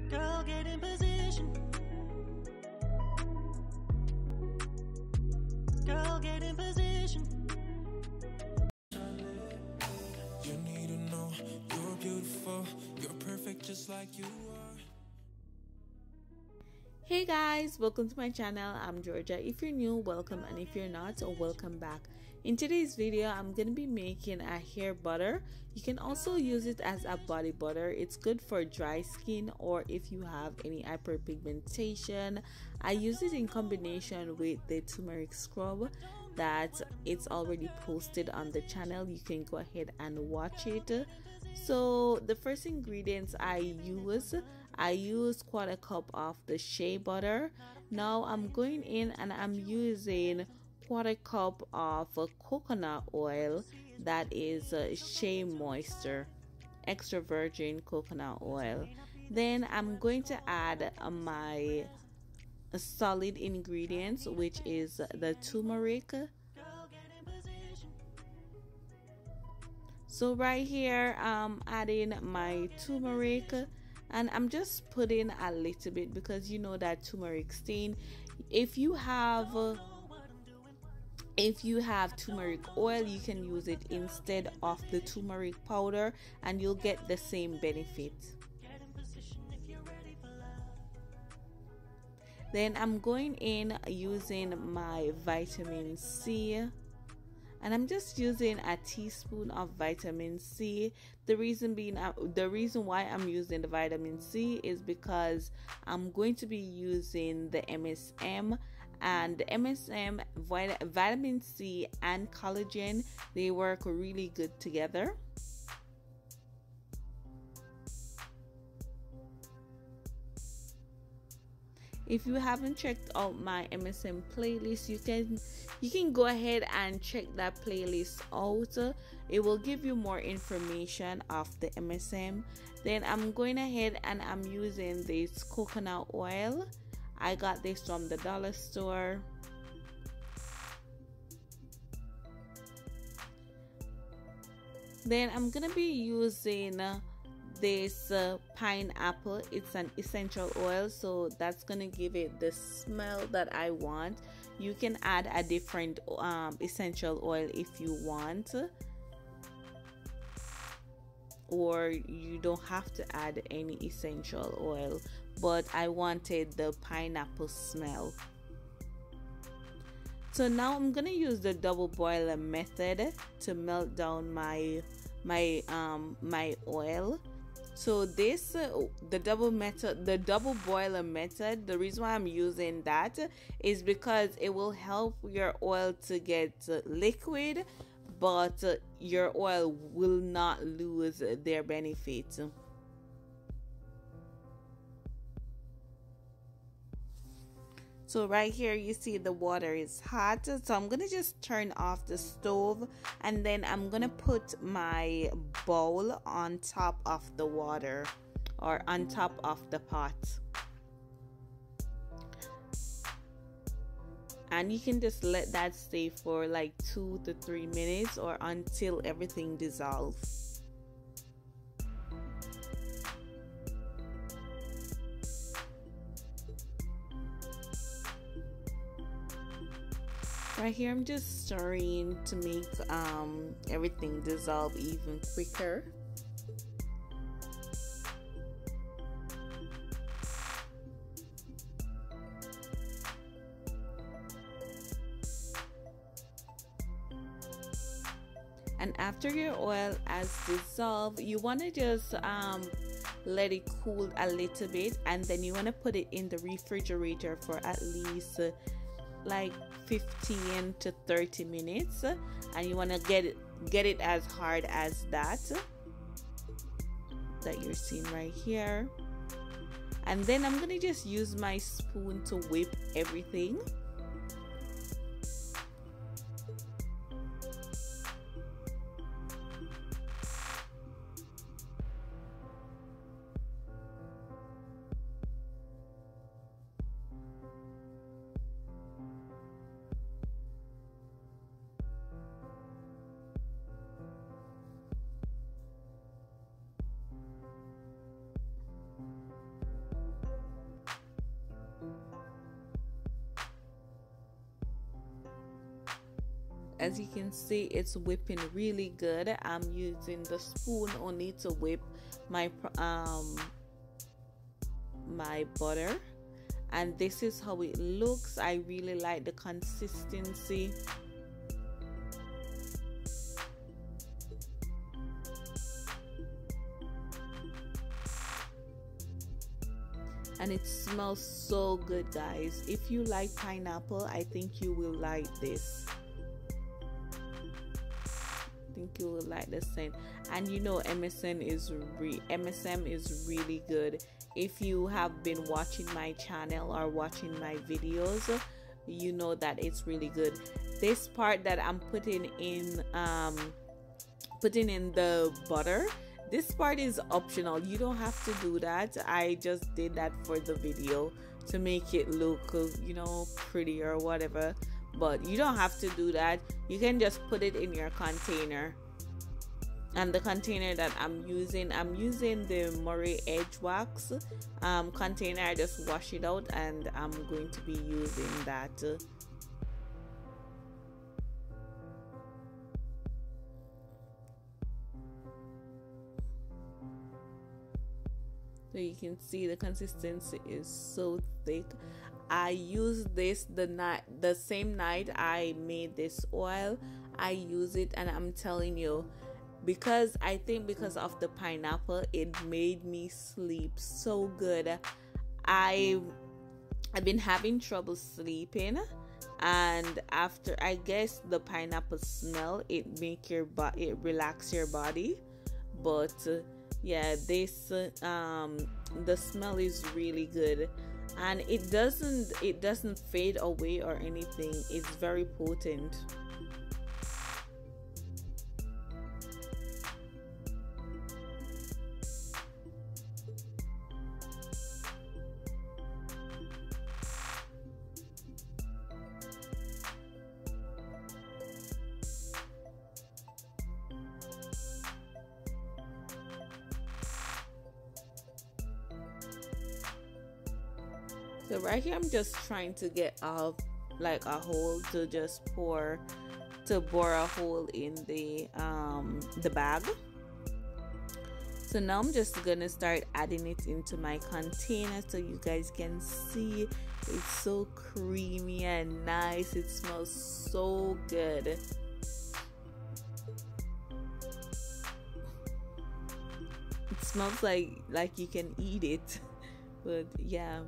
Girl, get in position. Girl, get in position. You need to know you're beautiful, you're perfect just like you are. Hey guys, welcome to my channel. I'm Georgia. If you're new, welcome, and if you're not, welcome back. In today's video, I'm gonna be making a hair butter. You can also use it as a body butter. It's good for dry skin or if you have any hyperpigmentation. I use it in combination with the turmeric scrub that it's already posted on the channel. You can go ahead and watch it. So the first ingredients I use quarter cup of the shea butter. Now I'm going in and I'm using quarter cup of coconut oil, that is shea moisture, extra virgin coconut oil. Then I'm going to add my solid ingredients, which is the turmeric. So right here I'm adding my turmeric, and I'm just putting a little bit because you know that turmeric stain. If you have turmeric oil, you can use it instead of the turmeric powder and you'll get the same benefit. Then I'm going in using my vitamin C, and I'm just using a teaspoon of vitamin C. The reason why I'm using the vitamin C is because I'm going to be using the MSM, and the MSM, vitamin C and collagen, they work really good together. If you haven't checked out my MSM playlist, you can go ahead and check that playlist out. It will give you more information of the MSM. Then I'm going ahead and I'm using this coconut oil. I got this from the dollar store. Then I'm gonna be using this pineapple. It's an essential oil, so that's gonna give it the smell that I want. You can add a different essential oil if you want, or you don't have to add any essential oil, but I wanted the pineapple smell. So now I'm gonna use the double boiler method to melt down my oil. So this the double boiler method, the reason why I'm using that is because it will help your oil to get liquid, but your oil will not lose their benefit. So right here you see the water is hot, so I'm gonna just turn off the stove, and then I'm gonna put my bowl on top of the water, or on top of the pot, and you can just let that stay for like 2 to 3 minutes or until everything dissolves. Right here I'm just stirring to make everything dissolve even quicker. And after your oil has dissolved, you want to just let it cool a little bit, and then you want to put it in the refrigerator for at least like 15 to 30 minutes, and you want to get it as hard as that you're seeing right here. And then I'm gonna just use my spoon to whip everything. as you can see, it's whipping really good. I'm using the spoon only to whip my my butter, and this is how it looks. I really like the consistency. And it smells so good, guys. If you like pineapple, I think you will like this. I think you will like the scent. And you know, MSM is really good. If you have been watching my channel or watching my videos, you know that it's really good. This part that I'm putting in the butter, this part is optional. You don't have to do that. I just did that for the video to make it look, you know, pretty or whatever. But you don't have to do that. You can just put it in your container. And the container that I'm using the Murray Edge Wax container. I just wash it out, and I'm going to be using that. So you can see the consistency is so thick. I used this the same night I made this oil. I use it, and I'm telling you, because I think because of the pineapple, it made me sleep so good. I've been having trouble sleeping, and after, I guess, the pineapple smell, it relax your body. But yeah, this the smell is really good, and it doesn't fade away or anything. It's very potent. So right here, I'm just trying to get a hole to just bore a hole in the bag. So now I'm just gonna start adding it into my container so you guys can see. It's so creamy and nice. It smells so good. It smells like you can eat it. But yeah.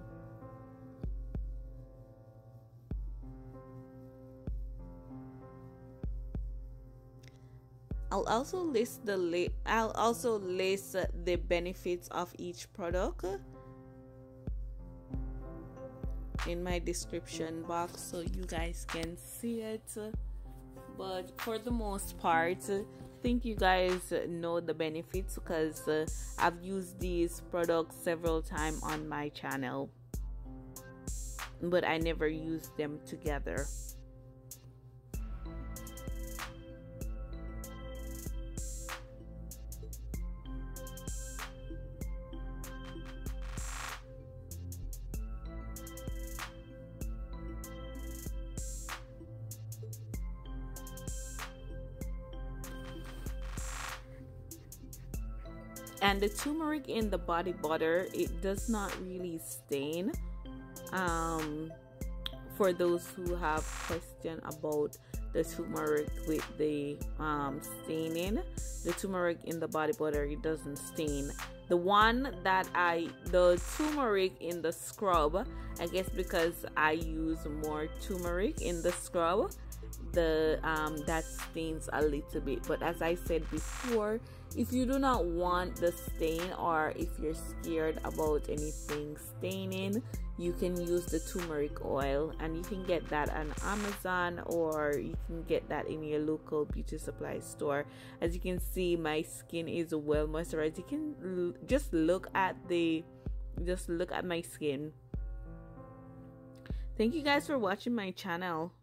I'll also list the benefits of each product in my description box so you guys can see it. But for the most part, I think you guys know the benefits because I've used these products several times on my channel, but I never used them together. And the turmeric in the body butter, it does not really stain. For those who have question about the turmeric with the staining, the turmeric in the body butter, it doesn't stain. The turmeric in the scrub, I guess because I use more turmeric in the scrub, that stains a little bit. But as I said before, if you do not want the stain, or if you're scared about anything staining, you can use the turmeric oil, and you can get that on Amazon, or you can get that in your local beauty supply store. As you can see, my skin is well moisturized. You can just look at my skin. Thank you guys for watching my channel.